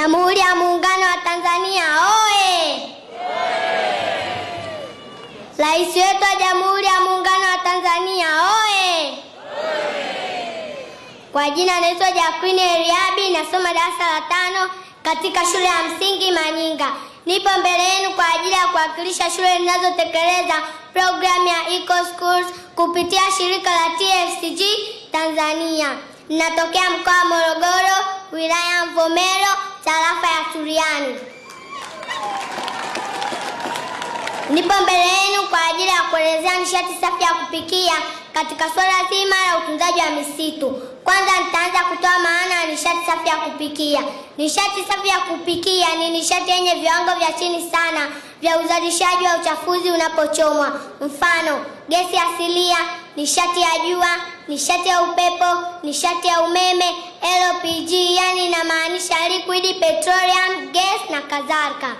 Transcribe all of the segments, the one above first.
Jamhuri ya Muungano wa Tanzania oye! Rais wetu wa Jamhuri ya Muungano wa Tanzania oye! Kwa jina naitwa Jacqueline Eliabi, nasoma darasa la 5 katika shule ya msingi Manyinga. Nipo mbele yenu kwa ajili ya kuwakilisha shule zinazotekeleza programu ya Eco Schools kupitia shirika la TFCG Tanzania. Ninatokea mkoa wa Morogoro, wilaya ya Mvomero, tarafa ya Turiani. Nipo mbele yenu kwa ajili ya kuelezea nishati safi ya kupikia katika swala zima la utunzaji wa misitu. Kwanza nitaanza kutoa maana ya nishati safi ya kupikia. Nishati safi ya kupikia ni nishati yenye viwango vya chini sana vya uzalishaji wa uchafuzi unapochomwa. Mfano, gesi asilia, nishati ya jua, nishati ya upepo, nishati ya umeme, LPG, yani inamaanisha liquid petroleum gas na kadhalika.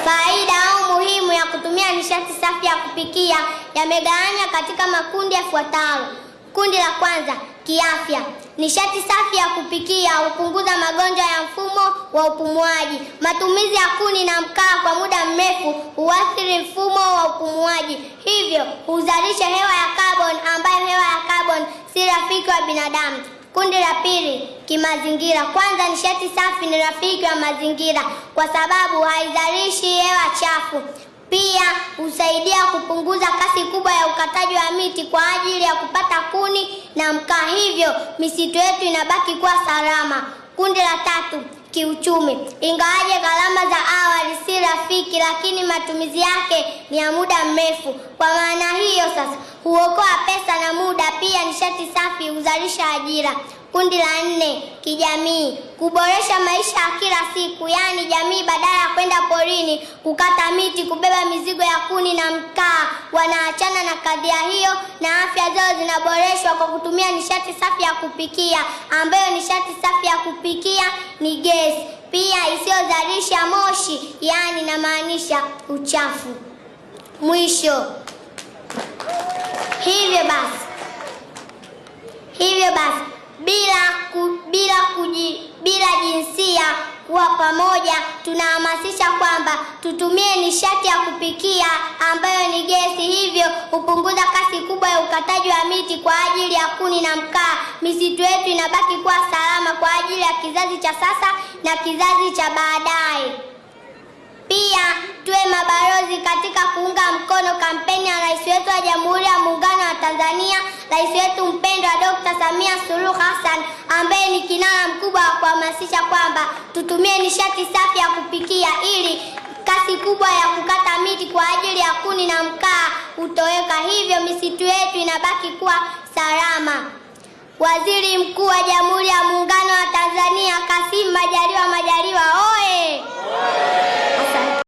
Faida au muhimu ya kutumia nishati safi ya kupikia yamegawanywa katika makundi yafuatayo. Kundi la kwanza, kiafya. Nishati safi ya kupikia hupunguza magonjwa ya mfumo wa upumuaji. Matumizi ya kuni na mkaa kwa muda mrefu huathiri mfumo wa upumuaji, hivyo huzalisha hewa ya carbon ambayo hewa ya carbon si rafiki wa binadamu. Kundi la pili, kimazingira. Kwanza, nishati safi ni rafiki wa mazingira kwa sababu haizalishi hewa chafu. Pia husaidia kupunguza kasi kubwa ya ukataji wa miti kwa ajili ya kupata kuni na mkaa, hivyo misitu yetu inabaki kuwa salama. Kundi la tatu, kiuchumi. Ingawaje gharama za awali si rafiki, lakini matumizi yake ni ya muda mrefu. Kwa maana hiyo sasa huokoa pesa na muda. Pia nishati safi huzalisha ajira. Kundi la 4, kijamii. Kuboresha maisha ya kila siku, yani jamii badala ya kwenda porini kukata miti kubeba mizigo ya kuni na mkaa, wanaachana na kadhia hiyo na afya zao zinaboreshwa kwa kutumia nishati safi ya kupikia, ambayo nishati safi ya kupikia ni gesi, pia isiyozalisha moshi, yani inamaanisha uchafu. Mwisho, hivyo basi bila jinsia kuwa pamoja, tunahamasisha kwamba tutumie nishati ya kupikia ambayo ni gesi, hivyo hupunguza kasi kubwa ya ukataji wa miti kwa ajili ya kuni na mkaa. Misitu yetu inabaki kuwa salama kwa ajili ya kizazi cha sasa na kizazi cha baadaye. Pia tuwe mabalozi katika kuunga mkono kampeni ya Rais wetu wa Jamhuri ya Muungano wa Tanzania, Rais wetu mpendwa Dr. Samia Suluhu Hassan, ambaye ni kinara mkubwa wa kuhamasisha kwamba tutumie nishati safi ya kupikia ili kasi kubwa ya kukata miti kwa ajili ya kuni na mkaa utoweka, hivyo misitu yetu inabaki kuwa salama. Waziri Mkuu wa Jamhuri ya Muungano